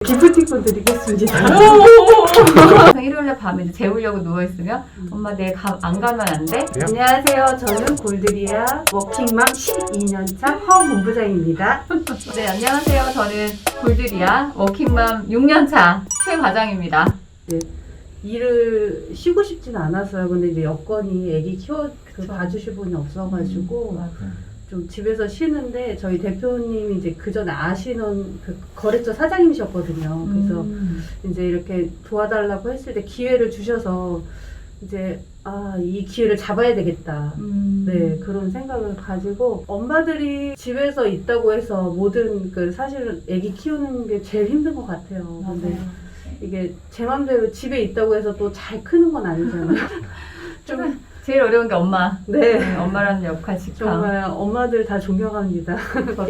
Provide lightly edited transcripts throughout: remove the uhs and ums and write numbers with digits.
기프티콘 드리겠습니다. 일요일날 밤에 이제 재우려고 누워있으면 엄마 내일 안 가면 안 돼? 안녕하세요. 저는 골드리아 워킹맘 12년차 허 본부장입니다. 네, 안녕하세요. 저는 골드리아 워킹맘 6년차 최 과장입니다. 일을 쉬고 싶진 않았어요. 근데 이제 여건이 애기 그쵸. 봐주실 분이 없어가지고 맞아요. 좀 집에서 쉬는데 저희 대표님이 이제 그 전에 아시는 그 거래처 사장님이셨거든요. 그래서 이제 이렇게 도와달라고 했을 때 기회를 주셔서 이제 이 기회를 잡아야 되겠다. 네, 그런 생각을 가지고 엄마들이 집에서 있다고 해서 모든 사실은 애기 키우는 게 제일 힘든 것 같아요. 근데 맞아요. 이게 제 맘대로 집에 있다고 해서 또 잘 크는 건 아니잖아요. 좀 제일 어려운 게 엄마. 네. 엄마라는 역할 직함. 정말 엄마들 다 존경합니다.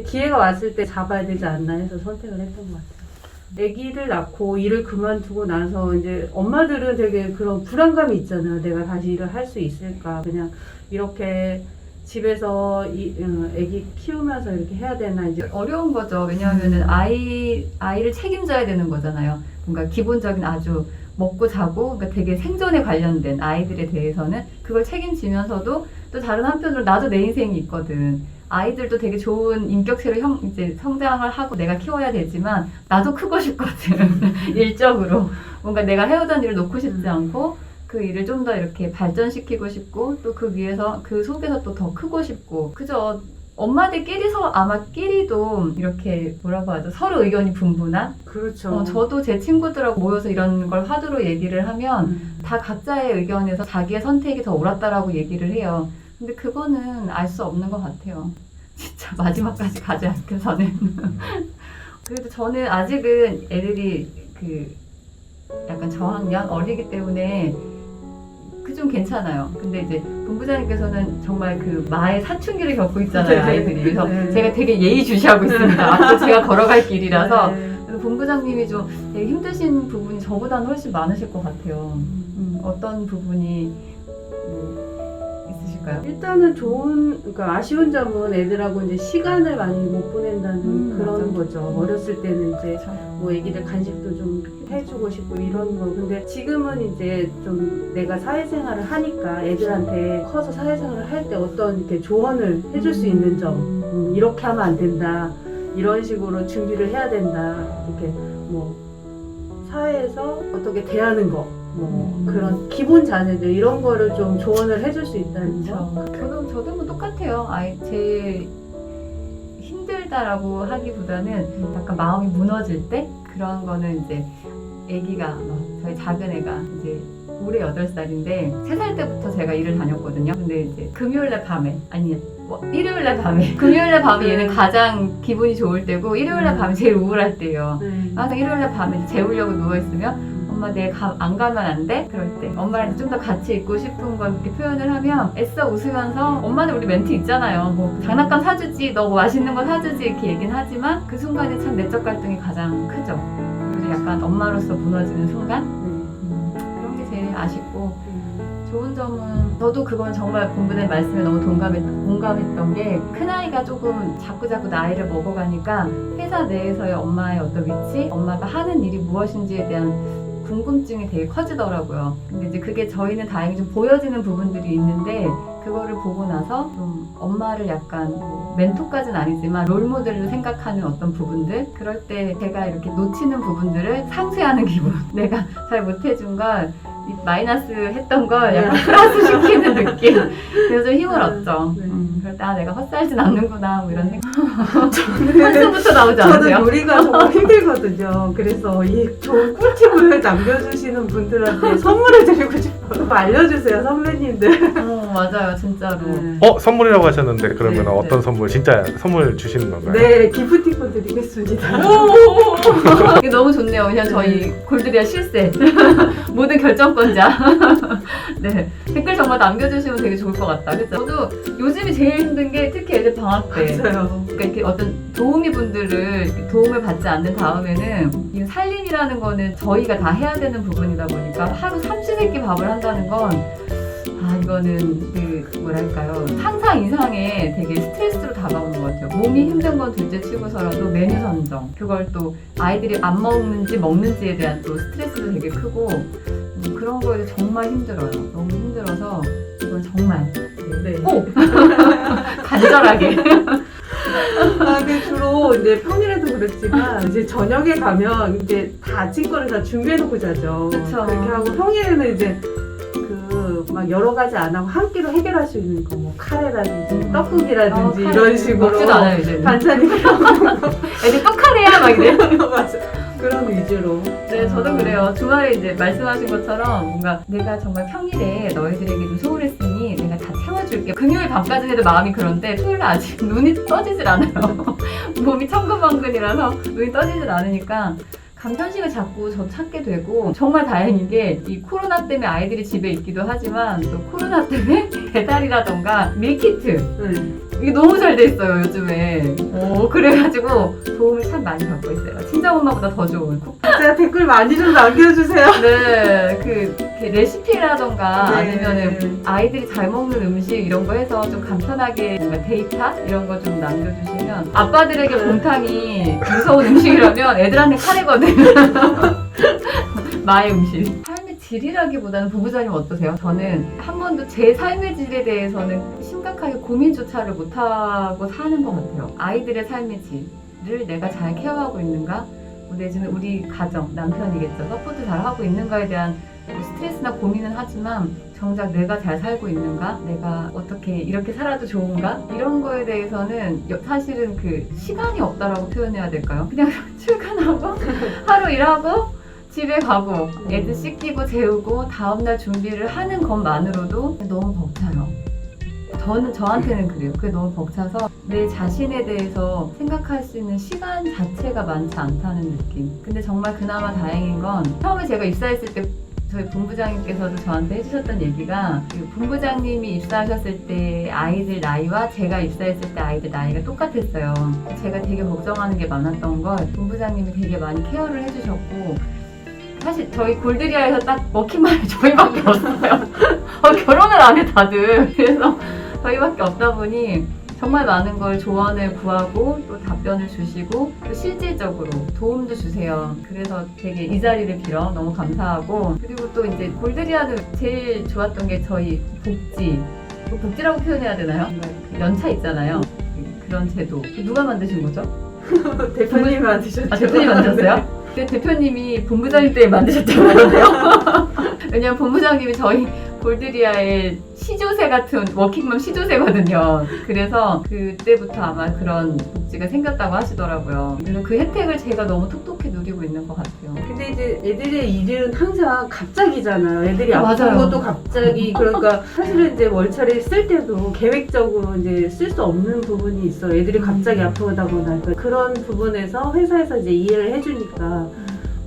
기회가 왔을 때 잡아야 되지 않나 해서 선택을 했던 것 같아요. 아기를 낳고 일을 그만두고 나서 이제 엄마들은 되게 그런 불안감이 있잖아요. 내가 다시 일을 할 수 있을까. 그냥 이렇게 집에서 아기 키우면서 이렇게 해야 되나 이제 어려운 거죠. 왜냐하면은 아이를 책임져야 되는 거잖아요. 뭔가 기본적인 아주 먹고 자고 그러니까 되게 생존에 관련된 아이들에 대해서는 그걸 책임지면서도 또 다른 한편으로 나도 내 인생이 있거든. 아이들도 되게 좋은 인격체로 이제 성장을 하고 내가 키워야 되지만 나도 크고 싶거든. 일적으로 뭔가 내가 해오던 일을 놓고 싶지 않고 그 일을 좀 더 이렇게 발전시키고 싶고 또 그 위에서 그 속에서 또 더 크고 싶고 그죠. 엄마들끼리서 아마 끼리도 이렇게 뭐라고 하죠? 서로 의견이 분분한? 그렇죠. 저도 제 친구들하고 모여서 이런 걸 화두로 얘기를 하면 다 각자의 의견에서 자기의 선택이 더 옳았다라고 얘기를 해요. 근데 그거는 알 수 없는 것 같아요. 진짜 마지막까지 가지 않고서는. 그래도 저는 아직은 애들이 약간 저학년 어리기 때문에 좀 괜찮아요. 근데 이제 본부장님께서는 정말 마의 사춘기를 겪고 있잖아요, 아이들이. 그래서 네. 제가 되게 예의주시하고 있습니다. 앞으로 제가 걸어갈 길이라서. 네. 그래서 본부장님이 좀 되게 힘드신 부분이 저보다는 훨씬 많으실 것 같아요. 어떤 부분이 있으실까요? 일단은 그러니까 아쉬운 점은 애들하고 이제 시간을 많이 못 보낸다는 그런 맞아. 거죠. 어렸을 때는 이제 그렇죠. 뭐 애기들 간식도 좀 해주고 싶고 이런 거. 근데 지금은 이제 좀 내가 사회생활을 하니까 애들한테 커서 사회생활을 할 때 어떤 이렇게 조언을 해줄 수 있는 점. 이렇게 하면 안 된다. 이런 식으로 준비를 해야 된다. 이렇게 뭐 사회에서 어떻게 대하는 거. 뭐 그런 기본 자세들 이런 거를 좀 조언을 해줄 수 있다는 거. 저도 뭐 똑같아요. 제일 힘들다라고 하기보다는 약간 마음이 무너질 때 그런 거는 이제 아기가 저희 작은 애가 이제 올해 8살인데 3살 때부터 제가 일을 다녔거든요. 근데 이제 금요일날 밤에 일요일날 밤에 금요일날 밤에 얘는 가장 기분이 좋을 때고 일요일날 밤에 제일 우울할 때예요. 항상 일요일날 밤에 재우려고 누워있으면 엄마 내일 안 가면 안 돼? 그럴 때 엄마랑 좀 더 같이 있고 싶은 걸 이렇게 표현을 하면 애써 웃으면서 엄마는 우리 멘트 있잖아요. 뭐 장난감 사주지, 너 뭐 맛있는 거 사주지 이렇게 얘기는 하지만 그 순간에 참 내적 갈등이 가장 크죠. 그래서 약간 엄마로서 무너지는 순간 그런 게 제일 아쉽고 좋은 점은 저도 그건 정말 본부장님 말씀에 너무 공감했던 게 큰아이가 조금 자꾸자꾸 나이를 먹어가니까 회사 내에서의 엄마의 어떤 위치, 엄마가 하는 일이 무엇인지에 대한 궁금증이 되게 커지더라고요. 근데 이제 그게 저희는 다행히 좀 보여지는 부분들이 있는데 그거를 보고 나서 좀 엄마를 약간 멘토까지는 아니지만 롤모델로 생각하는 어떤 부분들 그럴 때 제가 이렇게 놓치는 부분들을 상쇄하는 기분 내가 잘 못해준 걸 마이너스 했던 걸 약간 플러스 시키는 느낌 그래서 좀 힘을 얻죠. 그럴 때 내가 헛살진 않는구나 뭐 이런 생각 한숨부터 나오지 않으세요? 저는 요리가 정말 힘들거든요. 그래서 이 좋은 꿀팁을 남겨주시는 분들한테 선물을 드리고 싶어요. 알려주세요, 선배님들. 맞아요, 진짜로. 선물이라고 하셨는데 그러면 네, 어떤 네. 선물 진짜 선물 주시는 건가요? 네, 기프티콘 드리겠습니다. 이게 너무 좋네요. 그냥 저희 골드리아 실세 모든 결정권자. 네, 댓글 정말 남겨주시면 되게 좋을 것 같다. 그죠? 저도 요즘이 제일 힘든 게 특히 애들 방학 때. 맞아요. 그러니까 이렇게 어떤 도우미분들을 도움을 받지 않는 다음에는 이 살림이라는 거는 저희가 다 해야 되는 부분이다 보니까 하루 삼시세끼 밥을 한다는 건 이거는 그 뭐랄까요, 상상 이상의 되게 스트레스로 다가오는 것 같아요. 몸이 힘든 건 둘째 치고서라도 메뉴 선정, 그걸 또 아이들이 안 먹는지 먹는지에 대한 또 스트레스도 되게 크고 그런 거에 정말 힘들어요. 너무 힘들어서 이건 정말 네. 꼭 간절하게. 근데 주로 이제 평일에도 그렇지만 이제 저녁에 가면 이제 다 아침 거를 다 준비해놓고 자죠. 그쵸. 그렇게 하고 평일에는 이제 막 여러 가지 안 하고 한 끼로 해결할 수 있는 거, 뭐 카레라든지 떡국이라든지 카레. 이런 식으로 먹지도 않아요 이제는. 반찬이 애들 또 카레야 막 이래. 맞아. 그런 위주로. 네, 저도 그래요. 주말에 이제 말씀하신 것처럼 뭔가 내가 정말 평일에 너희들에게 좀 소홀했으니 내가 다 채워줄게. 금요일 밤까지 해도 마음이 그런데 토요일 아직 눈이 떠지질 않아요. 몸이 천근만근이라서 눈이 떠지질 않으니까 간편식을 자꾸 저 찾게 되고, 정말 다행인 게 이 코로나 때문에 아이들이 집에 있기도 하지만 또 코로나 때문에 배달이라던가 밀키트 네. 이게 너무 잘 돼 있어요 요즘에. 그래가지고 도움을 참 많이 받고 있어요. 친정엄마보다 더 좋은 진짜 댓글 많이 좀 남겨주세요. 네, 그 레시피라던가 네. 아니면은 아이들이 잘 먹는 음식 이런 거 해서 좀 간편하게 뭔가 데이터 이런 거 좀 남겨주시면, 아빠들에게 곰탕이 무서운 음식이라면 애들한테 카레거든. 마의 음식. 삶의 질이라기보다는 부부자님 어떠세요? 저는 한 번도 제 삶의 질에 대해서는 심각하게 고민조차를 못하고 사는 것 같아요. 아이들의 삶의 질을 내가 잘 케어하고 있는가? 내지는 우리 가정, 남편이겠죠. 서포트 잘 하고 있는가에 대한 스트레스나 고민은 하지만 정작 내가 잘 살고 있는가? 내가 어떻게 이렇게 살아도 좋은가? 이런 거에 대해서는 사실은 그 시간이 없다라고 표현해야 될까요? 그냥 출근하고 하루 일하고 집에 가고 애들 씻기고 재우고 다음날 준비를 하는 것만으로도 너무 벅차요. 저한테는 그래요. 그게 너무 벅차서 내 자신에 대해서 생각할 수 있는 시간 자체가 많지 않다는 느낌. 근데 정말 그나마 다행인 건, 처음에 제가 입사했을 때 저희 본부장님께서도 저한테 해주셨던 얘기가, 그 본부장님이 입사하셨을 때 아이들 나이와 제가 입사했을 때 아이들 나이가 똑같았어요. 제가 되게 걱정하는 게 많았던 걸 본부장님이 되게 많이 케어를 해주셨고, 사실 저희 골드리아에서 딱 먹힌말이 저희밖에 없어요. 결혼을 안 해 다들. 그래서 저희밖에 없다 보니 정말 많은 걸 조언을 구하고 또 답변을 주시고 또 실질적으로 도움도 주세요. 그래서 되게 이 자리를 빌어 너무 감사하고, 그리고 또 이제 골드리아는 제일 좋았던 게 저희 복지라고 표현해야 되나요? 연차 있잖아요. 그런 제도. 누가 만드신 거죠? 대표님이 만드셨죠. 대표님 만드셨어요? 그 대표님이 본부장님 때문에 만드셨다고 하는데요. 왜냐면 본부장님이 저희 골드리아의 시조새 같은 워킹맘 시조새거든요. 그래서 그때부터 아마 그런 복지가 생겼다고 하시더라고요. 그래서 그 혜택을 제가 너무 톡톡히 누리고 있는 것 같아요. 근데 이제 애들의 일은 항상 갑자기잖아요. 애들이 아픈 맞아요. 것도 갑자기. 그러니까 사실은 이제 월차를 쓸 때도 계획적으로 이제 쓸 수 없는 부분이 있어요. 애들이 갑자기 아프다거나. 그러니까 그런 부분에서 회사에서 이제 이해를 해주니까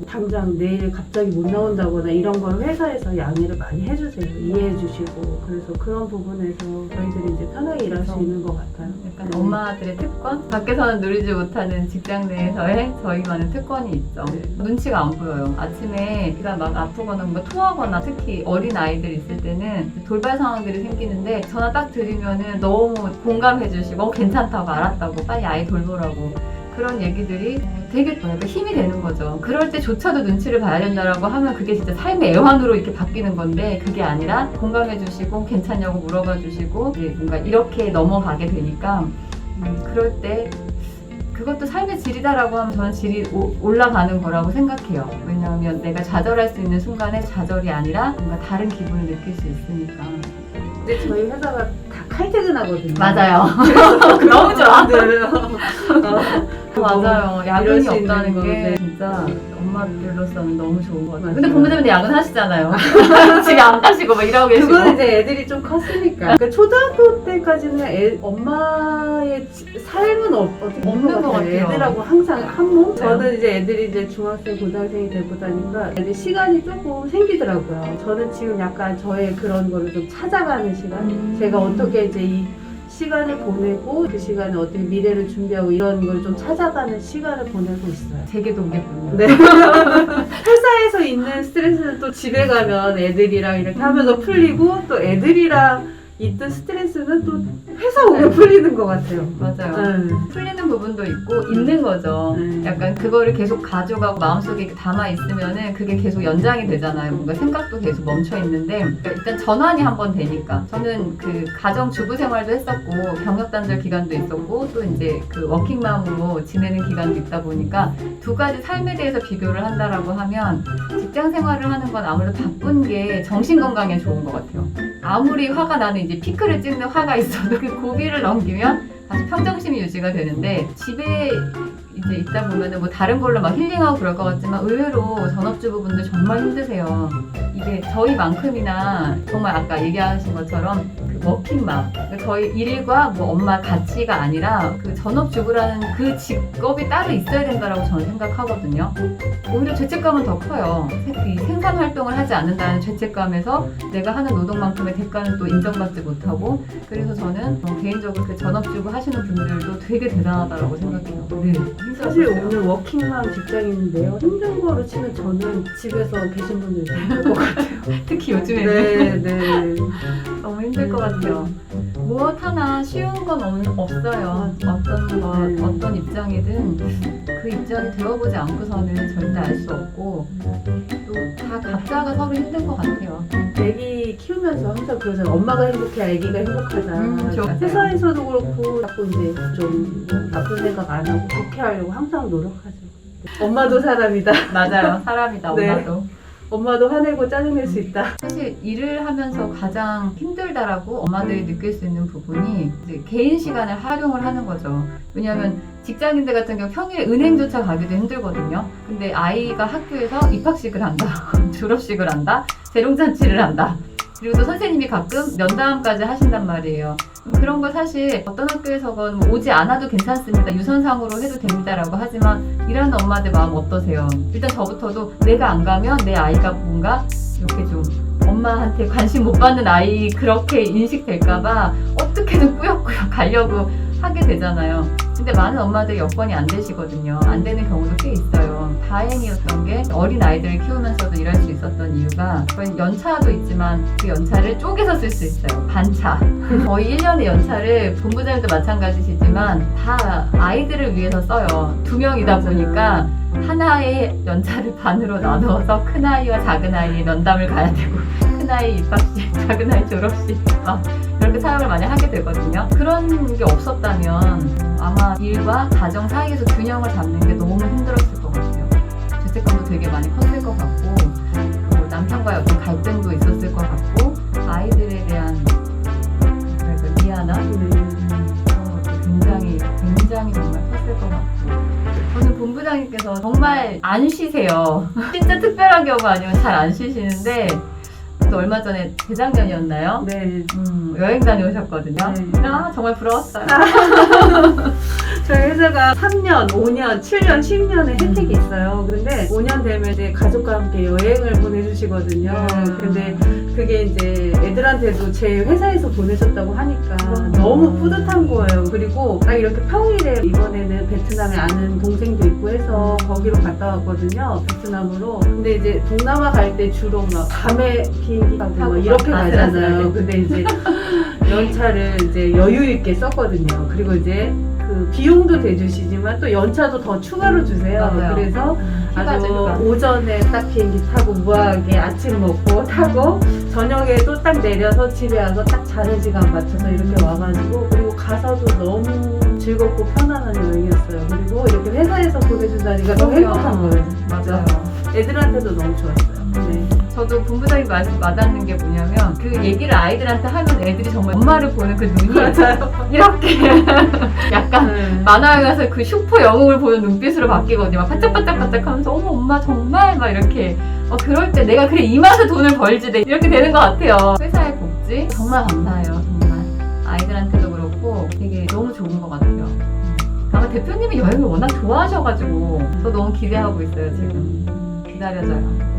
당장 내일 갑자기 못 나온다거나 이런 걸 회사에서 양해를 많이 해주세요. 이해해 주시고. 그래서 그런 부분에서 저희들이 이제 편하게 일할 수 있는 것 같아요. 약간 네. 엄마들의 특권? 밖에서는 누리지 못하는 직장 내에서의 저희만의 특권이 있죠. 네. 눈치가 안 보여요. 아침에 기가 막 아프거나 뭔가 토하거나 특히 어린 아이들 있을 때는 돌발 상황들이 생기는데 전화 딱 드리면은 너무 공감해 주시고 괜찮다고 알았다고 빨리 아이 돌보라고 그런 얘기들이 되게 힘이 되는 거죠. 그럴 때조차도 눈치를 봐야 된다라고 하면 그게 진짜 삶의 애환으로 이렇게 바뀌는 건데, 그게 아니라 공감해 주시고 괜찮냐고 물어봐 주시고 뭔가 이렇게 넘어가게 되니까 그럴 때 그것도 삶의 질이다라고 하면 저는 질이 올라가는 거라고 생각해요. 왜냐하면 내가 좌절할 수 있는 순간에 좌절이 아니라 뭔가 다른 기분을 느낄 수 있으니까. 근데 저희 회사가 다 칼퇴근하거든요. 맞아요. 너무 좋아. 맞아요. 이럴 야근이 수 있는 없다는 거, 게 네. 진짜 엄마들로서는 너무 좋은 것 같아요. 맞아요. 근데 본부장님 야근하시잖아요. 집에 안 가시고 막 일하고 계시고. 그거는 이제 애들이 좀 컸으니까. 그러니까 초등학교 때까지는 엄마의 삶은 어떻게 없는 것 같아요. 애들하고 항상 한 몸? 네. 저는 이제 애들이 이제 중학생, 고등학생이 되고 다니까 애들 시간이 조금 생기더라고요. 저는 지금 약간 저의 그런 거를 좀 찾아가는 시간? 제가 어떻게 이제 이 시간을 보내고 그 시간에 어떻게 미래를 준비하고 이런 걸 좀 찾아가는 시간을 보내고 있어요. 제게 동기군요. 네. 회사에서 있는 스트레스는 또 집에 가면 애들이랑 이렇게 하면서 풀리고 또 애들이랑 있던 스트레스는 또 회사 오면 풀리는 것 같아요. 맞아요. 풀리는 부분도 있고 있는 거죠. 약간 그거를 계속 가져가고 마음속에 이렇게 담아 있으면은 그게 계속 연장이 되잖아요. 뭔가 생각도 계속 멈춰 있는데 일단 전환이 한번 되니까 저는 그 가정 주부 생활도 했었고 경력 단절 기간도 있었고 또 이제 그 워킹맘으로 지내는 기간도 있다 보니까 두 가지 삶에 대해서 비교를 한다라고 하면 직장 생활을 하는 건 아무래도 바쁜 게 정신 건강에 좋은 것 같아요. 아무리 화가 나는 이제 피크를 찍는 화가 있어도 그 고비를 넘기면 다시 평정심이 유지가 되는데 집에 이제 있다 보면은 뭐 다른 걸로 막 힐링하고 그럴 것 같지만 의외로 전업주부분들 정말 힘드세요. 이게 저희만큼이나 정말 아까 얘기하신 것처럼 그 워킹맘, 그러니까 저희 일과 뭐 엄마 가치가 아니라 그 전업주부라는 그 직업이 따로 있어야 된다라고 저는 생각하거든요. 오히려 죄책감은 더 커요. 이 생산 활동을 하지 않는다는 죄책감에서 내가 하는 노동만큼의 대가는 또 인정받지 못하고 그래서 저는 개인적으로 그 전업주부 하시는 분들도 되게 대단하다고 생각해요. 네. 사실 오늘 워킹맘 직장인인데요. 힘든 거로 치면 저는 집에서 계신 분들이 더 힘들 것 같아요. 특히 요즘에는 네. 너무 힘들 것 같아요. 무엇 하나 쉬운 건 없어요. 어떤 입장이든 그 입장이 되어보지 않고서는 절대 알 수 없고 또 다 각자가 서로 힘든 것 같아요. 애기 키우면서 항상 그러잖아요. 엄마가 행복해야 애기가 행복하다. 좋아요. 회사에서도 그렇고 자꾸 이제 좀 나쁜 생각 안 하고 좋게 하려고 항상 노력하죠. 엄마도 사람이다. 맞아요. 사람이다, 네. 엄마도. 엄마도 화내고 짜증낼 수 있다. 사실 일을 하면서 가장 힘들다라고 엄마들이 느낄 수 있는 부분이 이제 개인 시간을 활용을 하는 거죠. 왜냐하면 직장인들 같은 경우 평일에 은행조차 가기도 힘들거든요. 근데 아이가 학교에서 입학식을 한다, 졸업식을 한다, 재롱잔치를 한다. 그리고 또 선생님이 가끔 면담까지 하신단 말이에요. 그런 거 사실 어떤 학교에서건 뭐 오지 않아도 괜찮습니다. 유선상으로 해도 됩니다라고 하지만 일하는 엄마들 마음 어떠세요? 일단 저부터도 내가 안 가면 내 아이가 뭔가 이렇게 좀 엄마한테 관심 못 받는 아이 그렇게 인식될까봐 어떻게든 꾸역꾸역 가려고 하게 되잖아요. 근데 많은 엄마들이 여건이 안 되시거든요. 안 되는 경우도 꽤 있어요. 다행이었던 게 어린 아이들을 키우면서도 일할 수 있었던 이유가 저희 연차도 있지만 그 연차를 쪼개서 쓸 수 있어요. 반차. 거의 1년의 연차를 본부장님도 마찬가지시지만 다 아이들을 위해서 써요. 2명이다 보니까 하나의 연차를 반으로 나누어서 큰아이와 작은아이의 면담을 가야 되고 큰아이 입학식, 작은아이 졸업식 막 그렇게 사용을 많이 하게 되거든요. 그런 게 없었다면 아마 일과 가정 사이에서 균형을 잡는 게 너무 힘들었을 것 같아요. 죄책감도 되게 많이 컸을 것 같고 또 남편과의 어떤 갈등도 있었을 것 같고 아이들에 대한 미안함 그런 것도 굉장히 정말 컸을 것 같고 저는 본부장님께서 정말 안 쉬세요. 진짜 특별한 경우 아니면 잘 안 쉬시는데 또 얼마 전에 재작년이었나요? 네. 여행 다녀오셨거든요. 네. 아, 정말 부러웠어요. 저희 회사가 3년, 5년, 7년, 10년의 혜택이 있어요. 근데 5년 되면 이제 가족과 함께 여행을 보내주시거든요. 근데 그게 이제 애들한테도 제 회사에서 보내셨다고 하니까 너무 뿌듯한 거예요. 그리고 딱 이렇게 평일에 이번에는 베트남에 아는 동생도 있고 해서 거기로 갔다 왔거든요. 베트남으로. 근데 이제 동남아 갈 때 주로 막 밤에 비행기 타고 막 이렇게 가잖아요. 근데 이제 연차를 이제 여유 있게 썼거든요. 그리고 이제 그 비용도 대주시지만 또 연차도 더 추가로 주세요. 맞아요. 그래서 아주 휴가. 오전에 딱 비행기 타고 우아하게 아침 먹고 타고 저녁에 또 딱 내려서 집에 와서 딱 자는 시간 맞춰서 이렇게 와가지고 그리고 가서도 너무 즐겁고 편안한 여행이었어요. 그리고 이렇게 회사에서 보내준다니까 너무 행복한 거예요. 맞아요. 애들한테도 너무 좋았어요. 네. 저도 본부장님 말씀 와닿는 게 뭐냐면 그 얘기를 아이들한테 하면 애들이 정말 엄마를 보는 그 눈이 이렇게 약간 만화에 가서 그 슈퍼 영웅을 보는 눈빛으로 바뀌거든요. 막 반짝반짝반짝 하면서 어머 엄마 정말 막 이렇게 그럴 때 내가 그래 이 맛에 돈을 벌지 내 이렇게 되는 것 같아요. 회사의 복지 정말 감사해요. 정말 아이들한테도 그렇고 되게 너무 좋은 것 같아요. 아마 대표님이 여행을 워낙 좋아하셔가지고 저 너무 기대하고 있어요. 지금 기다려져요.